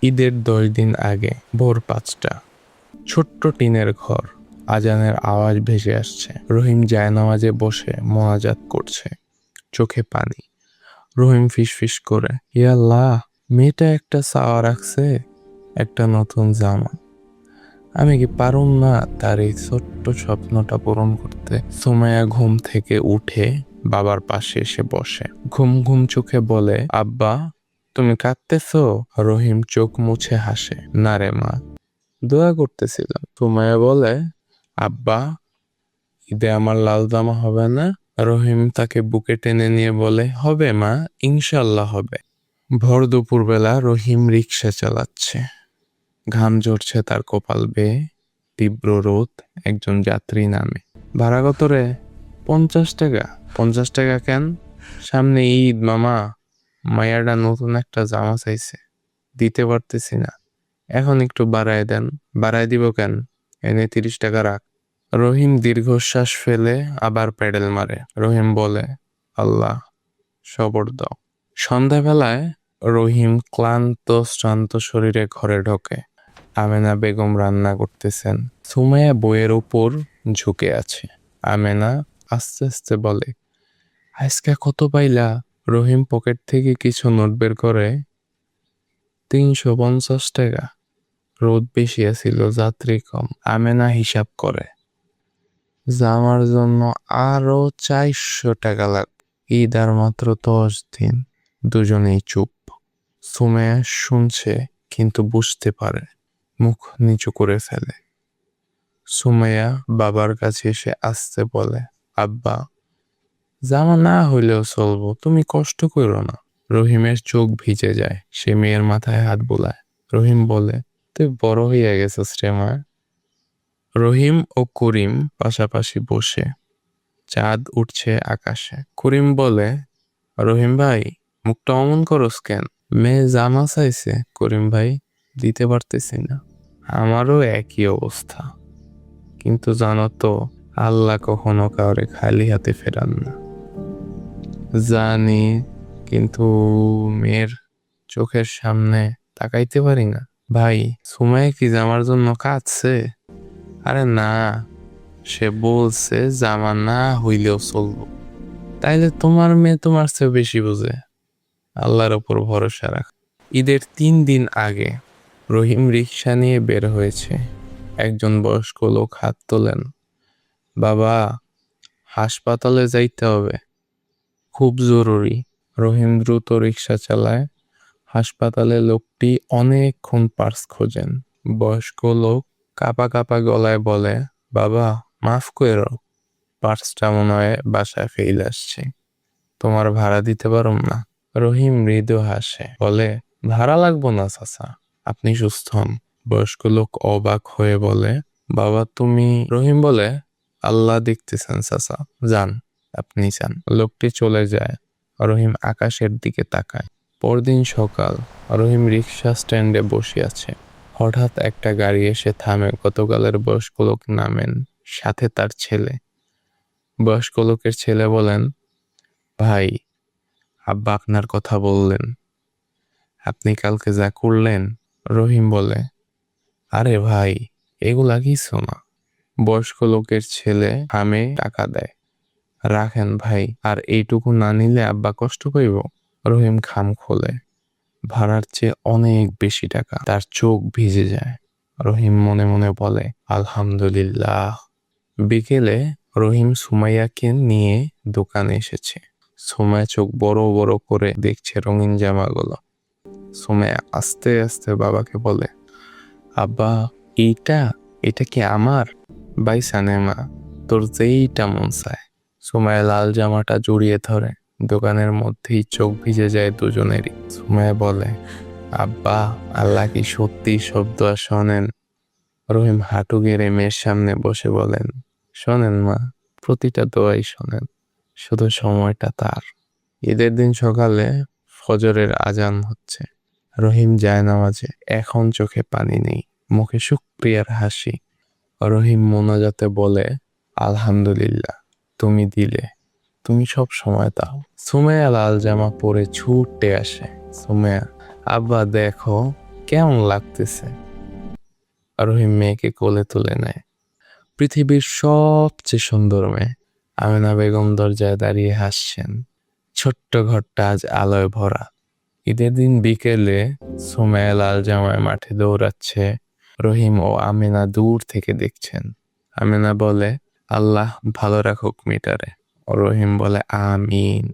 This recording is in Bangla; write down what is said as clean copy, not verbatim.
ঈদের 10 দিন আগে ভোর 5টা, ছোট্ট টিনের ঘর, আজানের আওয়াজ ভেসে আসছে। রহিম জায়নামাজে বসে মোনাজাত করছে, চোখে পানি। রহিম ফিসফিস করে, ইয়া আল্লাহ, মেয়েটা একটা চাওয়া রাখছে, একটা নতুন জামা। আমি কি পারুম না তার এই ছোট্ট স্বপ্নটা পূরণ করতে? সুমাইয়া ঘুম থেকে উঠে বাবার পাশে এসে বসে, ঘুম ঘুম চোখে বলে, আব্বা তুমি কাঁদতেছো? রহিম চোখ মুছে হাসে, না রে মা, দোয়া করতেছিলাম। সুমাইয়া বলে, আব্বা ঈদে আমার লাল জামা হবে না? রহিম তাকে বুকে টেনে নিয়ে বলে, হবে মা, ইনশাল্লাহ হবে। ভর দুপুরবেলা রহিম রিক্সা চালাচ্ছে, ঘাম ঝরছে তার কপাল বেয়ে। তীব্র রোদ। একজন যাত্রী নামে, ভাড়া কত রে? 50 টাকা। 50 টাকা কেন? সামনে ঈদ মামা, মায়াটা নতুন একটা জামা চাইছে, দিতে পারতেছি না, এখন একটু বাড়ায় দেন। বাড়ায় দিব কেন? এনে 30 টাকা রাখ। রহিম দীর্ঘশ্বাস ফেলে আবার প্যাডেল মারে। রহিম বলে, আল্লাহ সবর দাও। সন্ধ্যাবেলায় রহিম ক্লান্ত শ্রান্ত শরীরে ঘরে ঢোকে। আমেনা বেগম রান্না করতেছেন। সুমাইয়া বইয়ের উপর ঝুঁকে আছে। আমেনা আস্তে আস্তে বলে, আজকে কত পাইলা? রহিম পকেট থেকে কিছু নোট বের করে, 350 টাকা। রোদ বেশি আছিল, যাত্রী কম। আমেনা হিসাব করে, জামার জন্য আরো 400 টাকা লাগবে। ঈদ আর মাত্র 10 দিন। দুজনেই চুপ। সুমাইয়া শুনছে কিন্তু বুঝতে পারে, মুখ নিচু করে ফেলে। সুমাইয়া বাবার কাছে এসে আস্তে বলে, আব্বা জামা না হইলেও চলবো, তুমি কষ্ট করো না। রহিমের চোখ ভিজে যায়, সে মেয়ের মাথায় হাত বোলায়। রহিম বলে, তুই বড় হইয়া গেছিস রে মা। রহিম ও করিম পাশাপাশি বসে, চাঁদ উঠছে আকাশে। করিম বলে, রহিম ভাই, মুখটা অমন করস কেন? মেয়ে জামা চাইছে করিম ভাই, দিতে পারতেছি না। আমারও একই অবস্থা, কিন্তু জানো তো, আল্লাহ কখনো কাউরে খালি হাতে ফেরান না। জানি, কিন্তু মেয়ের চোখের সামনে তাকাইতে পারি না। ভাই, সুমাইয়া কি জামার জন্য কাঁদছে? আরে না, সে বলছে জামা না হইলেও চলবো। তাইলে তোমার মেয়ে তোমার চেয়ে বেশি বোঝে। আল্লাহর ওপর ভরসা রাখ। ঈদের 3 দিন আগে রহিম রিকশা নিয়ে বের হয়েছে। একজন বয়স্ক লোক হাত তোলেন, বাবা হাসপাতালে যাইতে হবে, খুব জরুরি। রহিম দ্রুত রিকশা চালায়। হাসপাতালে লোকটি অনেকক্ষণ পার্স খোঁজেন। বয়স্ক লোক কাপা কাপা গলায় বলে, বাবা মাফ করো, পার্সটা মনে হয় বাসায় ফেল আসছে, তোমার ভাড়া দিতে পারুম না। রহিম মৃদু হাসে, বলে, ভাড়া লাগবো না চাচা, আপনি সুস্থ হন। বয়স্ক লোক অবাক হয়ে বলে, বাবা তুমি? রহিম বলে, আল্লাহ দেখতেছেন চাচা, যান, আপনি যান। লোকটি চলে যায়। রহিম আকাশের দিকে তাকায়। পরদিন সকাল, রহিম রিক্সা স্ট্যান্ডে বসে আছে। হঠাৎ একটা গাড়ি এসে থামে। গতকালের বয়স্ক লোক নামেন, সাথে তার ছেলে। বয়স্ক লোকের ছেলে বলেন, ভাই, আব্বা আপনার কথা বললেন, আপনি কালকে যা করলেন। রহিম বলে, আরে ভাই, এগুলা কিছু না। বয়স্ক লোকের ছেলে থামে, টাকা দেয়, রাখেন ভাই, আর এইটুকু না নিলে আব্বা কষ্ট পাইব। রহিম খাম খোলে, ভাড়ার চেয়ে অনেক বেশি টাকা। তার চোখ ভিজে যায়। রহিম মনে মনে বলে, আলহামদুলিল্লাহ। বিকেলে রহিম সুমাইয়াকে নিয়ে দোকানে এসেছে। সুমাইয়া চোখ বড় বড় করে দেখছে রঙিন জামাগুলো। সুমাইয়া আস্তে আস্তে বাবাকে বলে, আব্বা এইটা, এটা কি আমার? বাইসানে মা, তোর যেইটা মন চায়। সুমাইয়া লাল জামাটা জড়িয়ে ধরে। দোকানের মধ্যেই চোখ ভিজে যায় দুজনেরই। সুমাইয়া বলে, আব্বা আল্লাহ কি সত্যি শব্দ শোনেন? রহিম হাঁটু গেড়ে মেয়ের সামনে বসে বলেন, শোনেন মা, প্রতিটা দোয়াই শোনেন, শুধু সময়টা তার। ঈদের দিন সকালে ফজরের আজান হচ্ছে। রহিম যায় নামাজে। এখন চোখে পানি নেই, মুখে শুকরিয়ার হাসি। রহিম মোনাজাতে বলে, আলহামদুলিল্লাহ, তুমি দিলে, তুমি সব সময় দাও। সুমাইয়া লাল জামা পরে ছুটে আসে। সুমাইয়া, আব্বা দেখো কেমন লাগতেছে? রহিম মেয়েকে কোলে তুলে নেয়। পৃথিবীর সবচেয়ে সুন্দর মেয়ে। আমেনা বেগম দরজায় দাঁড়িয়ে হাসছেন। ছোট্ট ঘরটা আজ আলোয় ভরা। ঈদের দিন বিকেলে সুমাইয়া লাল জামায় মাঠে দৌড়াচ্ছে। রহিম ও আমেনা দূর থেকে দেখছেন। আমেনা বলে, আল্লাহ ভালো রাখুক মেয়েটারে। ও রহিম বলে, আমিন।